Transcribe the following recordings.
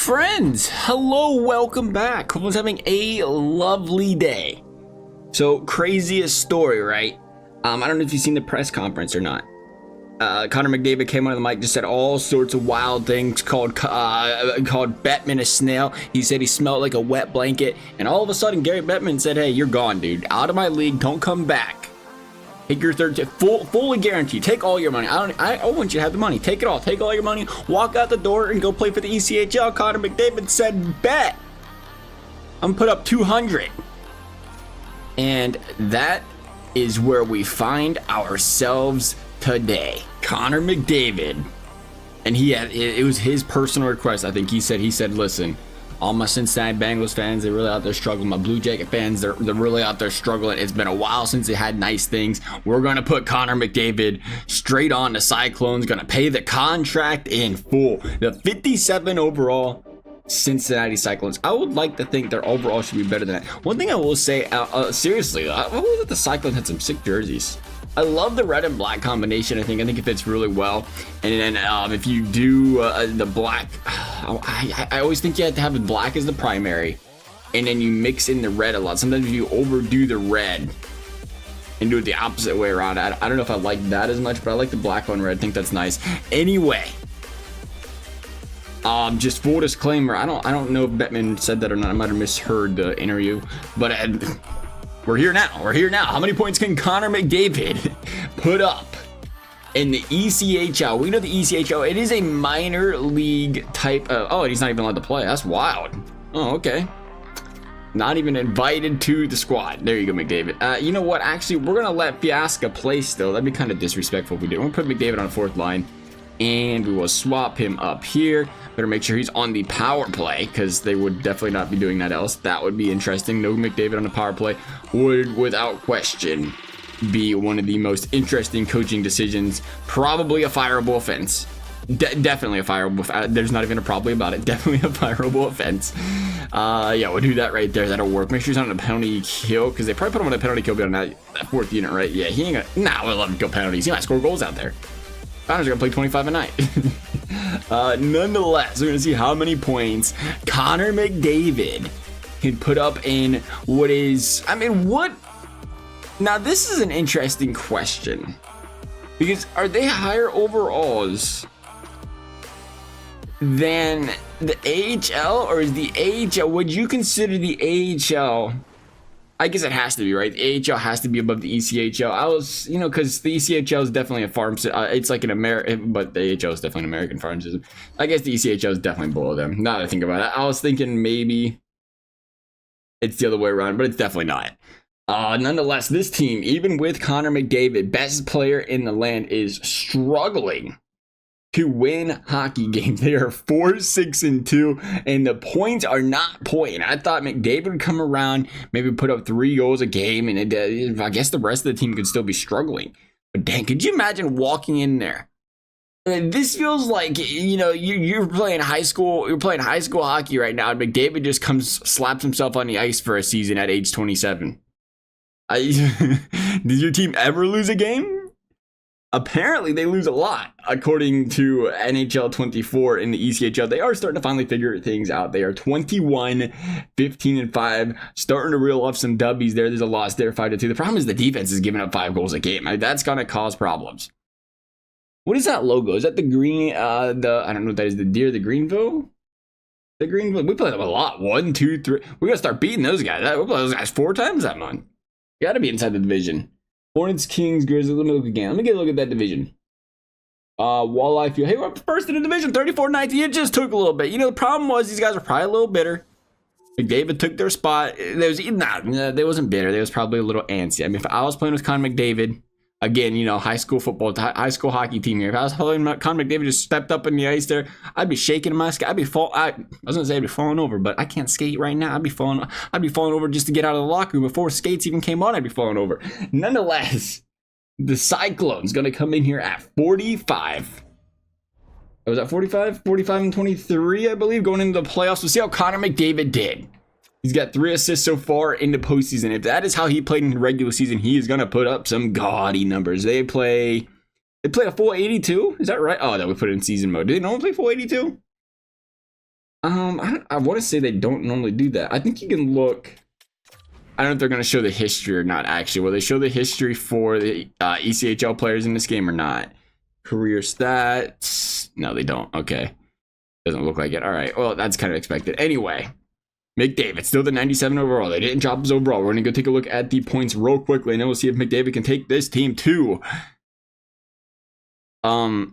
Friends, hello, welcome back. Hope everyone's having a lovely day. So, craziest story, right? I don't know if you've seen the press conference or not. Connor McDavid came on the mic, just said all sorts of wild things, called Bettman a snail. He said he smelled like a wet blanket, and all of a sudden Gary Bettman said, "Hey, you're gone, dude. Out of my league. Don't come back. Take your fully guaranteed. Take all your money. I want you to have the money. Take it all. Take all your money. Walk out the door and go play for the ECHL." Connor McDavid said, "Bet. I'm put up 200." And that is where we find ourselves today. Connor McDavid, and it was his personal request. I think he said, "Listen, all my Cincinnati Bengals fans, they're really out there struggling. My Blue Jacket fans, they're really out there struggling. It's been a while since they had nice things. We're going to put Connor McDavid straight on the Cyclones, going to pay the contract in full." The 57 overall Cincinnati Cyclones. I would like to think their overall should be better than that. One thing I will say, seriously, I believe that the Cyclones had some sick jerseys. I love the red and black combination. I think it fits really well. And then if you do the black, I always think you have to have the black as the primary, and then you mix in the red a lot. Sometimes you overdo the red and do it the opposite way around. I don't know if I like that as much, but I like the black on red. I think that's nice. Anyway, just full disclaimer, I don't know if Bettman said that or not. I might have misheard the interview, but we're here now. How many points can Connor McDavid put up in the ECHL? We know the ECHL, it is a minor league type of, oh, he's not even allowed to play. That's wild. Oh, okay. Not even invited to the squad. There you go, McDavid. You know what? Actually, we're going to let Fiasca play still. That'd be kind of disrespectful if we did. We're going to put McDavid on the fourth line, and we will swap him up here. Better make sure he's on the power play, because they would definitely not be doing that else. That would be interesting. No McDavid on the power play would, without question, be one of the most interesting coaching decisions. Probably a fireable offense. Definitely a fireable. There's not even a probably about it. Definitely a fireable offense. Yeah, we'll do that right there. That'll work. Make sure he's on a penalty kill, because they probably put him on a penalty kill on that fourth unit, right? Yeah, he ain't gonna. Nah, we'll let him kill penalties. He might score goals out there. Connor's gonna play 25 a night. Nonetheless, we're gonna see how many points Connor McDavid can put up in what is, what? Now this is an interesting question, because are they higher overalls than the AHL, or is the AHL, would you consider the AHL? I guess it has to be, right? The AHL has to be above the ECHL. I was, because the ECHL is definitely a farm system. It's like an American, but the AHL is definitely an American farm system. I guess the ECHL is definitely below them. Now that I think about it, I was thinking maybe it's the other way around, but it's definitely not. Nonetheless, this team, even with Connor McDavid, best player in the land, is struggling to win hockey games. They are 4-6-2, and the points are not pointing. I thought McDavid would come around, maybe put up 3 goals a game, and I guess the rest of the team could still be struggling. But dang, could you imagine walking in there? This feels like, you're playing high school. You're playing high school hockey right now, and McDavid just slaps himself on the ice for a season at age 27. Did your team ever lose a game? Apparently, they lose a lot, according to NHL 24 in the ECHL. They are starting to finally figure things out. They are 21-15-5, starting to reel off some W's there. There's a loss there, 5-2. The problem is the defense is giving up 5 goals a game. That's going to cause problems. What is that logo? Is that the green, I don't know what that is, the deer, the Greenville? The Greenville? We play them a lot. 1, 2, 3. We got to start beating those guys. We play those guys 4 times that month. You got to be inside the division. Hornets, Kings, Grizzlies. Let me look again. Let me get a look at that division. Walleye Field. Hey, we're up first in the division, 34-19. It just took a little bit. The problem was these guys are probably a little bitter. McDavid took their spot. They wasn't bitter. They was probably a little antsy. If I was playing with Connor McDavid, again, high school football, high school hockey team here. If I was playing Connor McDavid, just stepped up in the ice there, I'd be shaking my skate. I was gonna say I'd be falling over, but I can't skate right now. I'd be falling over just to get out of the locker room before skates even came on. I'd be falling over. Nonetheless, the Cyclones gonna come in here at 45. Was that 45? 45-23, I believe, going into the playoffs. We'll see how Connor McDavid did. He's got 3 assists so far in the postseason. If that is how he played in the regular season, he is going to put up some gaudy numbers. They played a full 82. Is that right? Oh, that we put it in season mode. Did they normally play full 82? I want to say they don't normally do that. I think you can look. I don't know if they're going to show the history or not, actually. Will they show the history for the ECHL players in this game or not? Career stats. No, they don't. Okay. Doesn't look like it. All right. Well, that's kind of expected. Anyway, McDavid, still the 97 overall. They didn't drop his overall. We're going to go take a look at the points real quickly, and then we'll see if McDavid can take this team too. I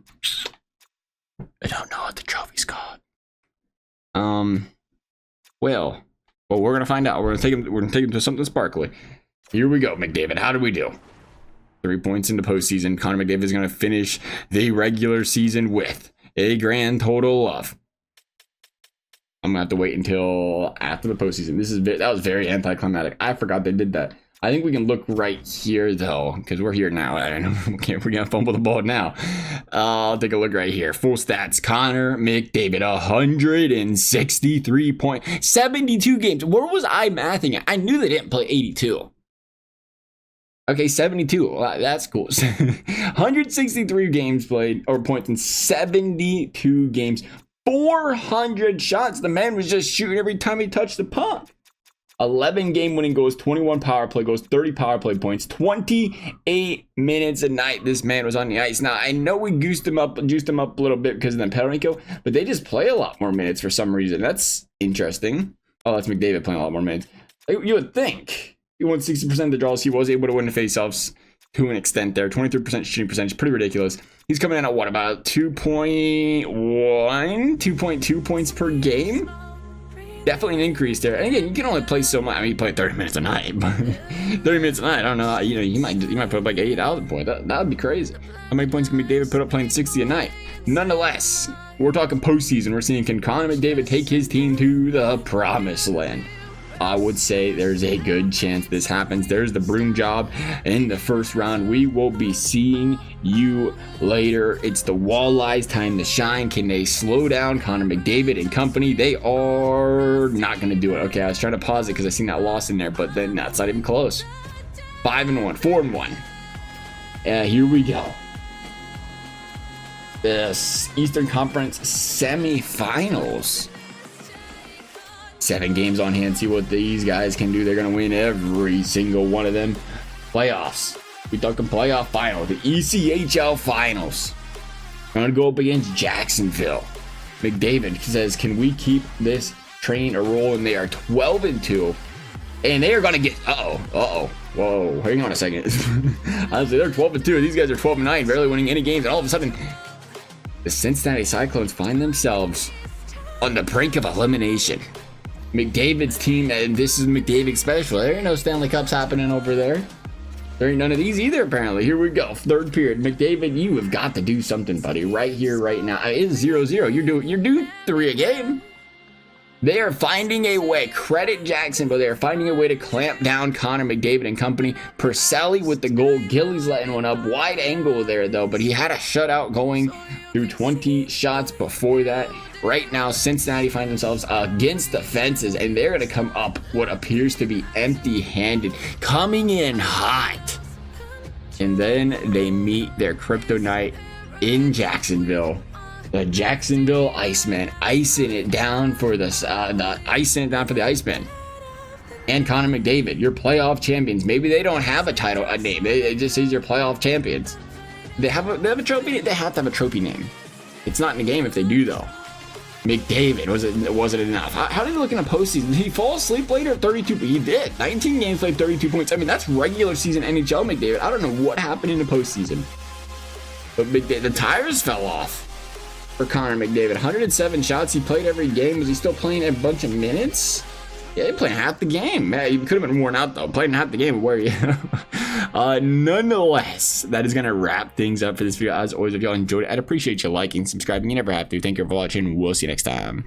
don't know what the trophy's called. Well, we're gonna find out. We're gonna take him to something sparkly. Here we go, McDavid. How do we do? 3 points in the postseason. Connor McDavid is gonna finish the regular season with a grand total of. I'm gonna have to wait until after the postseason. That was very anticlimactic. I forgot they did that. I think we can look right here though, because we're here now. I don't know. We're gonna fumble the ball now. I'll take a look right here. Full stats. Connor McDavid, 163 points, 72 games. Where was I mathing at? I knew they didn't play 82. Okay, 72. Well, that's cool. 163 games played or points in 72 games. 400 shots. The man was just shooting every time he touched the puck. 11 game winning goals, 21 power play goals, 30 power play points, 28 minutes a night this man was on the ice. Now, I know we juiced him up a little bit because of the penalty kill, but they just play a lot more minutes for some reason. That's interesting. Oh, that's McDavid playing a lot more minutes. You would think he won 60% of the draws. He was able to win the faceoffs to an extent there. 23% shooting percentage, pretty ridiculous. He's coming in at what, about 2.2 points per game? Definitely an increase there. And again, you can only play so much. I mean, you play 30 minutes a night, but 30 minutes a night, I don't know. You know, you might put up like 8,000 points. That would be crazy. How many points can McDavid put up playing 60 a night? Nonetheless, we're talking postseason. We're seeing, can Connor McDavid take his team to the promised land? I would say there's a good chance this happens. There's the broom job in the first round. We will be seeing you later. It's the Walleyes' time to shine. Can they slow down Connor McDavid and company? They are not going to do it. Okay, I was trying to pause it because I seen that loss in there, but then that's not even close. 5-1, 4-1. Here we go. This Eastern Conference semifinals. 7 games on hand. See what these guys can do. They're going to win every single one of them. Playoffs. We talking playoff final. The ECHL finals. Going to go up against Jacksonville. McDavid says, can we keep this train a rolling? They are 12-2. And they are going to get... Whoa. Hang on a second. Honestly, they're 12-2. These guys are 12-9. Barely winning any games. And all of a sudden, the Cincinnati Cyclones find themselves on the brink of elimination. McDavid's team, and this is McDavid special. There ain't no Stanley Cups happening over there. There ain't none of these either, apparently. Here we go. Third period. McDavid, you have got to do something, buddy. Right here, right now. It's 0-0. You're due 3 a game. They are finding a way. Credit Jacksonville. They are finding a way to clamp down Connor McDavid and company. Purcelli with the goal. Gillies letting one up. Wide angle there, though. But he had a shutout going through 20 shots before that. Right now, Cincinnati find themselves against the fences, and they're going to come up what appears to be empty-handed, coming in hot. And then they meet their kryptonite in Jacksonville. The Jacksonville Icemen icing it down for the Icemen. And Connor McDavid, your playoff champions. Maybe they don't have a title, a name. It just says your playoff champions. They have a trophy. They have to have a trophy name. It's not in the game if they do, though. McDavid, was it enough? How did he look in a postseason? Did he fall asleep later at 32? He did. 19 games played, 32 points. I mean, that's regular season NHL McDavid. I don't know what happened in the postseason. But the tires fell off for Connor McDavid. 107 shots. He played every game. Was he still playing a bunch of minutes? Yeah, he played half the game. Man, he could have been worn out, though. Playing half the game. Where are you? Nonetheless, that is going to wrap things up for this video. As always, if y'all enjoyed it, I'd appreciate you liking, subscribing. You never have to. Thank you for watching. We'll see you next time.